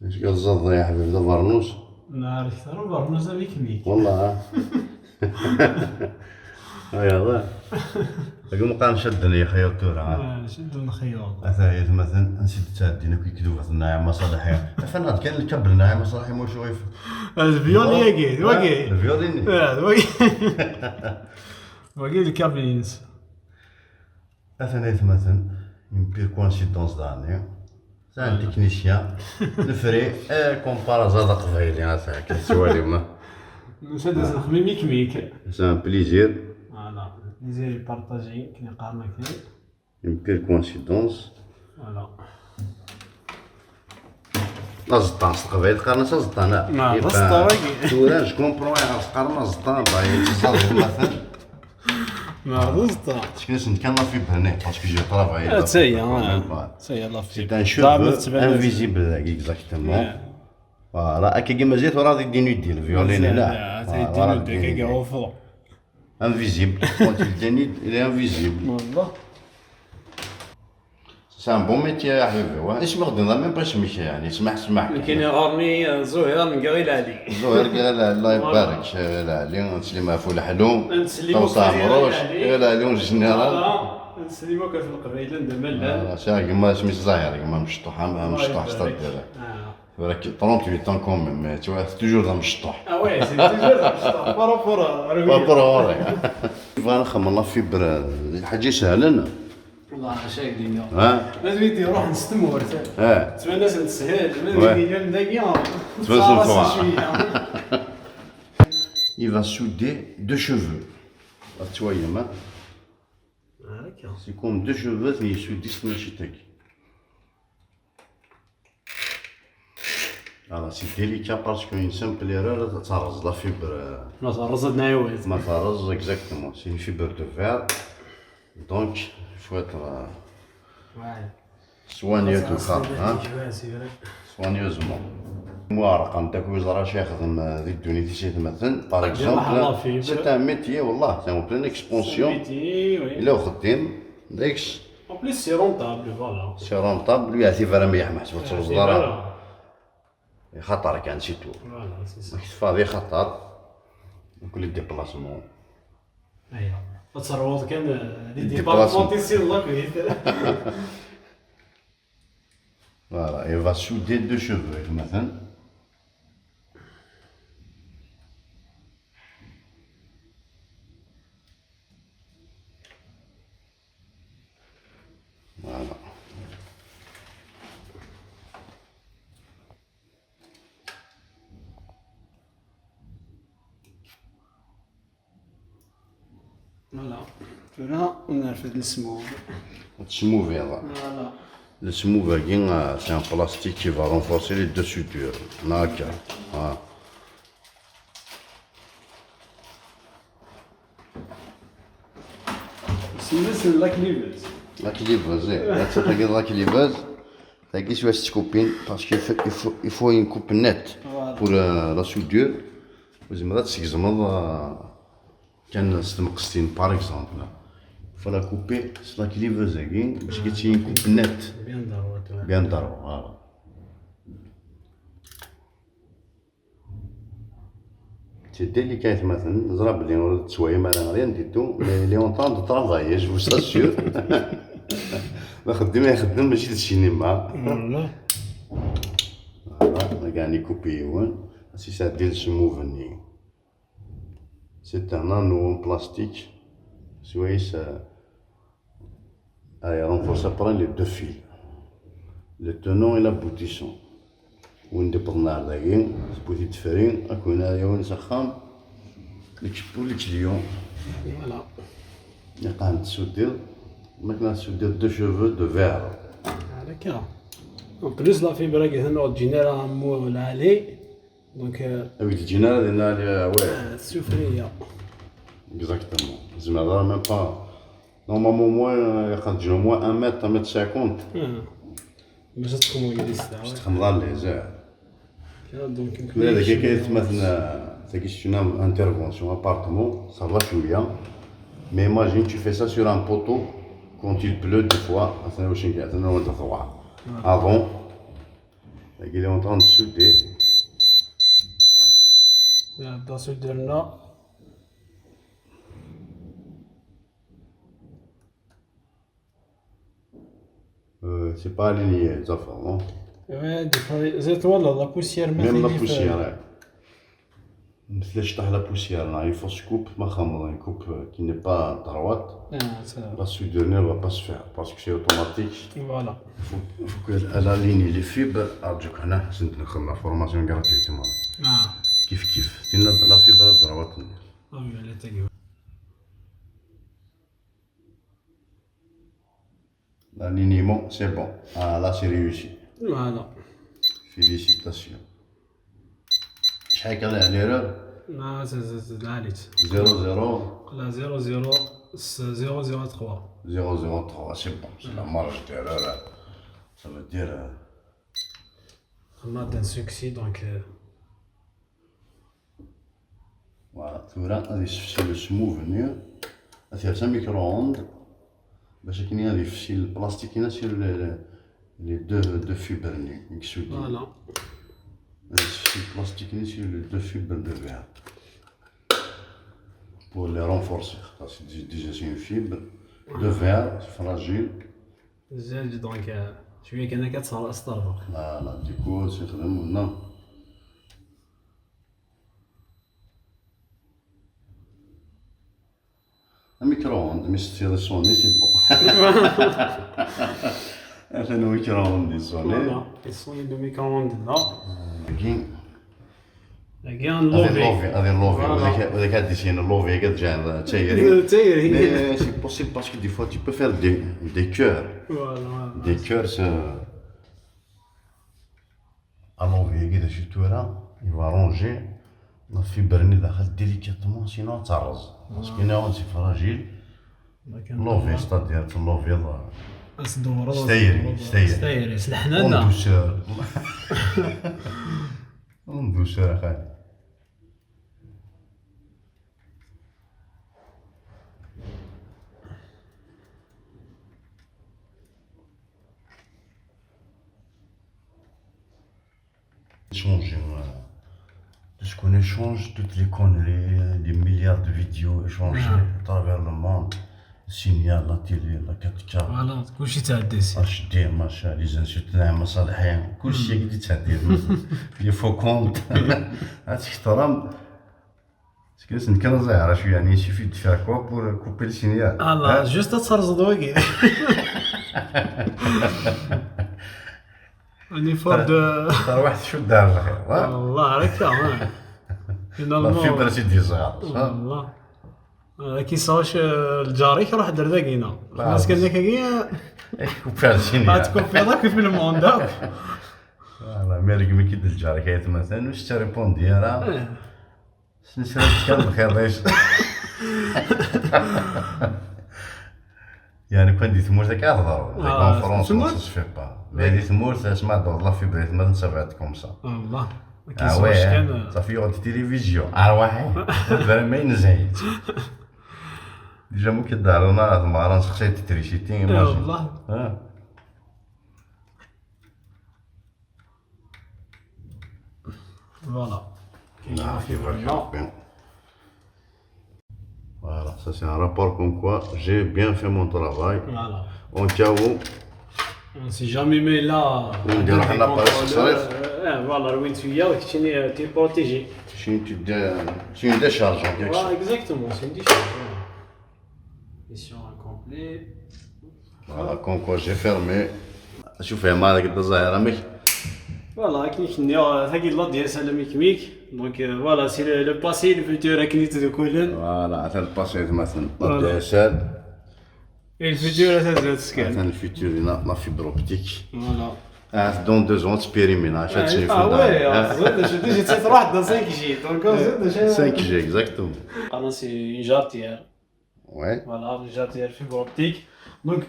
اش قصد يا حبيبي ده برنوس؟ نهار كثر برنوس بيكنيك والله يلا تقوم قام شدني يا خير تورا شدو نخيط أثايت مثلا نسيت تادينا كي كذوبة الناعم مصالحية فنان كان الكبر الناعم مصالحي مو شوي الفيولي ياكي واكي الفيوليني واكي الكابينز أثنيت مثلا يمبير كونسيدونس داني سان تكنيسيان نفري كومبارا زاد قبايلي هذا كي سوالي ما نشد نخمم ميك سان بليزير فوالا ليزير بارطاجي كي قارنا كي يمبير كونسيدونس فوالا زطان قبايل قارنا زطان زطان واكي تورا شكون بروي قارنا زطان باغي تصادف مثلا زطان شكون كان لا في بهنا باسكو جي طرافاي سي لا في سي ان شوفو انفيزيبل اكزاكتومون فوالا هكا كيما جيت وراه ديني دير الفيولين لا تيدينو كاع هو فوق انفيزيبل كونت الديني الي انفيزيبل والله سي ان بون ميتي يا حبيبي اسمع غدنا ميم باش مشي يعني اسمح كاين غارني زهير نقري علي زهير قال الله يبارك علي نسلم فول حلو نسلمو صامروش قال علي جنرال نسلمو في القبيله ندمل شا كما سميت زاهر كما مشطوح مشطوح ستاد ديالك ولكن 38 ans quand même tu vois c'est toujours dans مشطوح وي سي توجور بارابور فانا خمرنا في الحاجه سهله والله شاك دينا ها ما تبيتي روح نستمر تبان الناس تسهل ما تبيتي مداكيا il va souder deux cheveux tu vois يما c'est comme deux cheveux اللي يسوديس ماشي تاكي فوالا سي ديليكا باسكو اون سامبل ايرور ترز لا فيبر ما ترزد نايوز ما ترز اكزاكتومون سي اون فيبر دو فير دونك faut être soigneux tout ça soigneusement moi رقم داك وزرا شي يخدم ذي الدنيا تيشي مثلا باغ اكزومبل سي ان ميتيي والله سي اون بلان اكسبونسيون الا خديم داكش En plus, c'est rentable, voilà. سي رونطابل ويعطي فرا مليح ما حسبت الوزاره خطر كان سيتو Voilà, c'est ça. فاضي خطر كل ديبلاسمون ايوا تصرفات كان دي ديبارتمون تيسير الله كويس Voilà, il va souder deux cheveux مثلا voilà فوالا هنا ونرفد السموم تشموفي هذا فوالا Le smoothing, c'est un plastique qui va renforcer les deux sutures. Naka. Voilà. C'est la cliveuse. La cliveuse, là tu regardes la cliveuse, t'as qu'est-ce que tu coupes parce qu'il faut une coupe nette pour la soudure. Vous imaginez si vous avez par exemple. Il faut la couper sur la cliveuse, parce que c'est une coupe nette. Bien d'arbre, voilà. C'est délicat maintenant, nous avons bien soigné malin rien du tout, mais il est en train de travailler, je vous assure. ما خدم ماشي للسينما. Voilà, gagné coupé si ça dit se mouvenir. C'est un anneau en plastique. Vous voyez ça. Alors on faut séparer les deux fils. Le tenant et l'aboutissant. وين دبرنا هذاك بوتيت فرين اكون هذا هو نسخن نكبو لك اليوم فوالا نقام تسودير maintenant souder deux cheveux de verre. هذاك اون بليس لا فيبر كاين جينيرال مو العالي دونك وي الجينيرال ديالنا واه السفليه اكزاكتومون زعما راه ميم با نورمالمون موان يخرج موان 1 متر 1 متر 50 باش تكون جالس باش تخمض لي زاع دونك هذاك كاين مثلا تاكيشنا انترفونسيون ابارتمون صار لا شويه mais imagine tu fais ça sur un poteau quand il pleut des fois avant il est en train de souder. Dans ce dernier. C'est pas aligné, Zafar, non? Ouais, des fois, c'est toi la poussière. Même la poussière. مثل تحت la poussière, là, il faut se couper ma khamra, une coupe qui n'est pas droite. La soudure ne va pas se faire parce que c'est automatique. Voilà. Il faut qu'elle aligne les fibres. أرجوك هنا ندخل la formation gratuitement. كيف تينا la fibre droite. Ah oui, elle est aiguë. L'alignement, c'est bon. Ah, là, c'est réussi. Voilà. Félicitations. شحال كان l'erreur? Non, c'est l'alite. 0,0. La 0,003. 0,03, c'est bon. C'est la marge d'erreur. Ça veut dire. On a un succès donc. Voilà. C'est le smooth mieux. C'est un micro-ondes. باش كاين هذه في البلاستيك هنا سير لي دو فيبر مكسودين. Voilà. في البلاستيك هنا سير لي دو فيبر دو فير. Pour les renforcer. Parce que déjà c'est une fibre de verre, fragile. زاد donc شويه كان كتصهر اسطر. Voilà, du coup c'est vraiment non. Un micro-ondes, mais si c'est sonné, c'est bon. C'est un micro-ondes sonné. Voilà. Ils sont de micro-ondes là. هذه اللوفي وذاك هاد الشيء اللوفي كتجي تايري. Mais c'est possible parce que des fois tu peux faire des cœurs. Voilà. Des cœurs à l'envers كذا شفتو راه il va ranger la fibre اللي داخل délicatement sinon تعرز. Parce que là c'est fragile. L'envers c'est-à-dire l'envers. ستايري سلحنا On douceur أخي. Changer, tout ce qu'on échange, toutes les conneries, des milliards de vidéos échangées à travers le monde, signal, la télé, la 4K. Voilà, كلشي تعدي سي. HD machin, les insultes نعم صالحين كل شيء قد يتعدي لي فو كونت تحترم سكيس نكون زاير شويه يعني يسيفي de faire quoi pour couper le signal. الله جوست تخرج ضوكي. اني فور دو ترى واحد شو دار الخير والله راك لا فيبر سيدي صغار والله كي صاوش الجاري كيروح دار داكينا الناس قال لك هي كوبي السينيال تكوبي هذاك في الموند داك فوالا مالك ملي كيدير الجاري كيعيط مثلا واش تا ريبوندي راه سنسرات كان بخير ليش يعني كون دي ثمور كاع تهضروا دي كونفرونس ما سي با مي دي ثمور تسمع دور لا فيبريت ما نسبعت كوم سا والله كان صافي يقعد التلفزيون ارواحي ما ينزعج ديجا مو كيدارنا هاد المره نسقسي التريسيتي والله فوالا Voilà, ça c'est un rapport comme quoi j'ai bien fait mon travail. Voilà. Au cas où. On s'est jamais mis là. On dirait qu'on n'a pas le voilà, le Winsuya, tu es protégé. C'est une décharge en quelque sorte. Voilà, exactement, c'est une décharge. Mission incomplète. Voilà, comme quoi j'ai fermé. Je fais mal avec des aéramés. Voilà, donc voilà, c'est le passé, le futur avec de Koulen. Voilà, c'est le passé maintenant, la DSL. Et le futur, c'est le futur, la fibre optique. Voilà. Dans 2 ans, c'est périmé. Ah ouais, j'ai 3 dans 5G. Donc 5G, exactement. Alors c'est une jarretière. Ouais. Voilà, une jarretière fibre optique. Donc,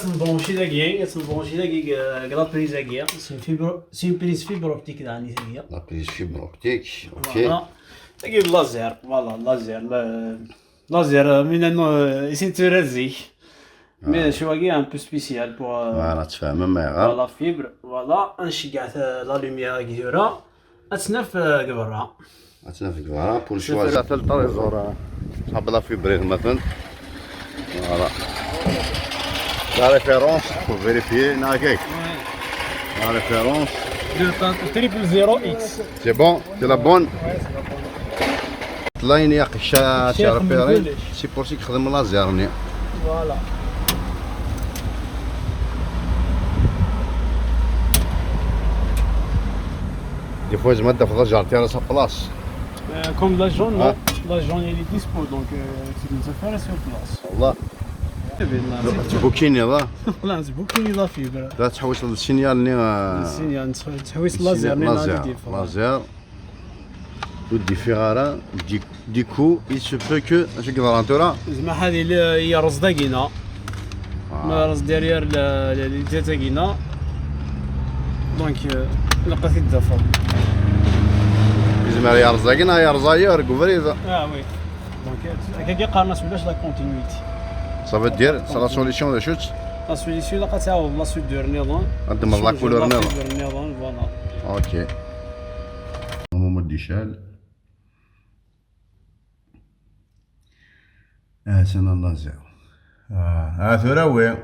تنبونشي داكيا تنبونشي داكيا كلا بريز داكيا سي une prise fibre optique داني داكيا La prise fibre optique, ok. فوالا داكيا اللازر فوالا اللازر من انه يسين ترزي مي شواكي ان بو سبيسيال بور فوالا تفهم ما يغار لا فيبر فوالا نشجع لا لوميير كيورا اتسنف قبرها عندنا في كبارة بور شوازي تاع التريزور صحاب لا فيبريل مثلا فوالا لا ريفيرونس بور فيريفيي ناكيك لا ريفيرونس تريبل 0 اكس سي بون سي لا بون لاين ياق الشا تاع ريفيري سي بور سي كخدم لازيرني فوالا دي فوا زعما تفضل جارتي على سا بلاص كوم لا جون لا جون اللي ديسبو دونك تقدر تسافر سور بلاص والله تبوكيني لا لا نزبوكيني لا فيبر لا تحوس للسينيال اللي السينيال تحويس لازير لازير ودي في غارة ديكو il se peut que اش يقدر انتورا زعما هذه هي رصداكينا ما رصد ديريير اللي تاكينا دونك لقات الدفع زعما يا رزاقنا يا رزاير كوفريزا وي دونك هكاكي قارنا ولاش لا كونتينيتي صافي دير سا لا سوليسيون لا شوت لا سوليسيون لقات تعاود لا سود دور نظام قدم لا كولور نظام نظام فوالا اوكي مومو ديشال سنة الله زاو ثراوي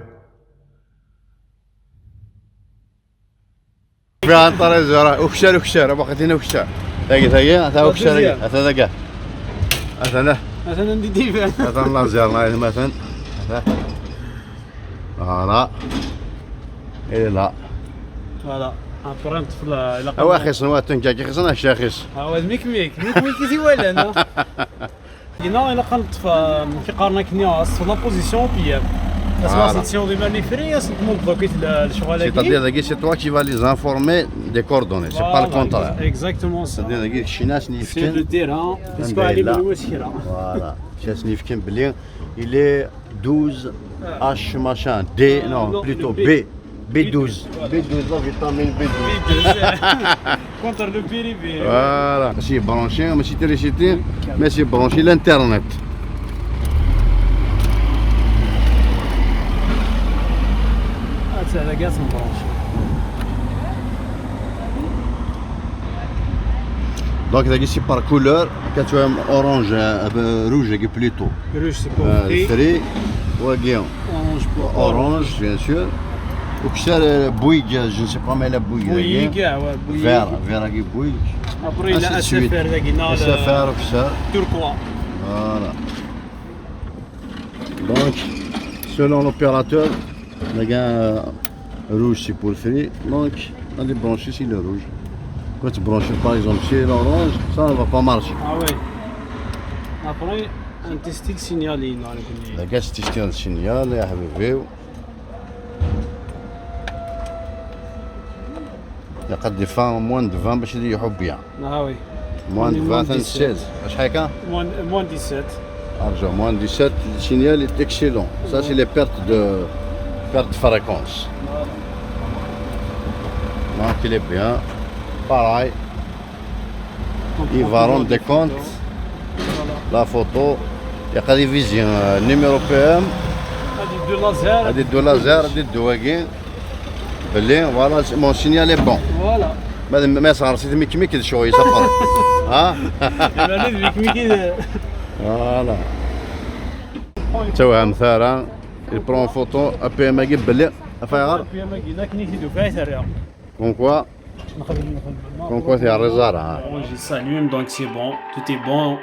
فيها الطريزة وكشار وكشار باقيتينا وكشار ثاقي ثا وكشار هذا كاع هذا مثلا ندي فيه هذا الله زارنا مثلا فوالا إيه لا فوالا ابري نطفل الى اواخي صنوات كاكي خصنا الشاخص هو ميك كي ولا انا هنا الا قلت في قارنا كنيا في لا بوزيسيون بي لا سيتيون دي ماني فري نمود دوكيت الشغل هذاك c'est-à-dire que c'est toi qui vas les informer des coordonnées c'est pas le contraire exactement ça c'est-à-dire que الشينا سي لو سنيفكن تيران باسكو علي من الوسيله فوالا شا سنيفكن بلي il est 12 H machin D non plutôt B B12 B12 la vitamine B12 كونتر لو بيري بي فوالا ماشي برونشي ماشي تيليسيتي ماشي برونشي الانترنت هذا كاع سنبرونشي دونك داكي سي بار كولور كتوهم اورانج روج بلوتو روج سي بور فري وكيون اورانج بور اورانج بيان سور وكسر بويج جو سي با مالا بويج بوي كاع بوي فير كي بويج ابري لا اسفر داك نال سفر وكسر توركوا فوالا دونك selon l'opérateur لقى rouge c'est pour le free donc on est branché sur le rouge quand tu branches par exemple sur l'orange ça ne va pas marcher وي ابري ان تيستيل سينيالي نال كوني لقى تشتغل السينيال يا حبيبي يقد يفهم موان دو 20 باش يريحوا بيان وي موان دو 20 16 شحال كان موان 17 argent moins 17 le signal est excellent ça c'est les pertes de fréquence donc il est bien pareil il va rendre compte la photo يقدر يفيزيون numéro PM هذه دو لازير هذه دو لازير هذه دواكين بلي فوالا مون سينيال اي بون فوالا ما صار سيت ميك شويه يصفر ها انا ذيك ميكي فوالا توها مثلا يبرون فوتو ابي ام يجيب بلي افايغار في ما كاينه كنيتي دو فايت راه كون كوا تاع الرزاره On j'ai salué donc c'est bon, tout est bon.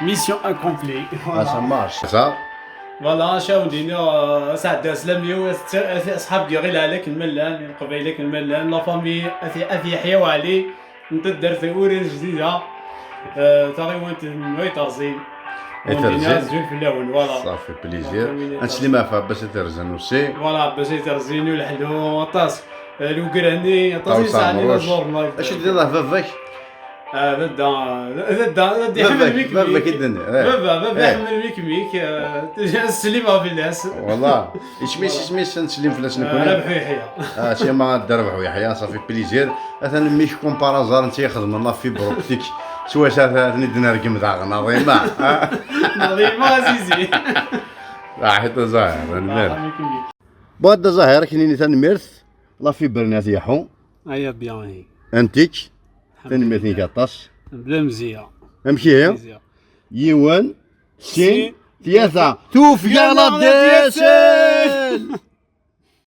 Mission accomplie. ça marche ça فوالا شاودينا سعد سلام لي اصحاب ديالي عليك الملان قبيلك الملان لا فامي اثي يحيى وعلي انت درت اوريج جديده تقريبا وي ترزين زوين في الاول فوالا صافي بليزير نسلم عفا باش ترزن وسي فوالا باش ترزين ولحلو طاس لو كراني طاس ساعه زور اش دير فافاك ذا يحمل ميك بابا كيدن بابا يحمل ميك السليمه في الناس والله اش نسلم في الناس نكون ربحوا يحيى شي ما ربحوا يحيى صافي بليزير مثلا ميش كون بارازار انت يخدم الله في بروكتيك سوا شاف ندنا رقم تاع نظيمه نظيمه عزيزي حتى زاهر المال الله يكمل. بعد زاهر كنيني تنمرث لا في برنات يحو ايا بيان هي انتيك تنمرثني كطاس بلا مزيه امشي هي مزيه يوان سين ثلاثة توفيق على الديسل